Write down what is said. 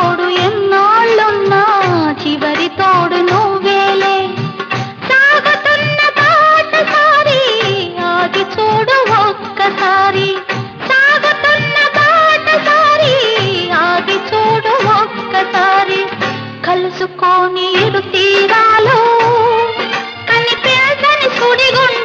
తోడు ఎన్నాళ్ళున్నా చివరి తోడు నువ్వేలే. సాగుతున్న బాటసారి ఆగి చూడు ఒక్కసారి, సాగుతున్న బాటసారి ఆగి చూడు ఒక్కసారి. కలుసుకోని ఇరు తీరాలు కనిపించని సుడిగుండాలు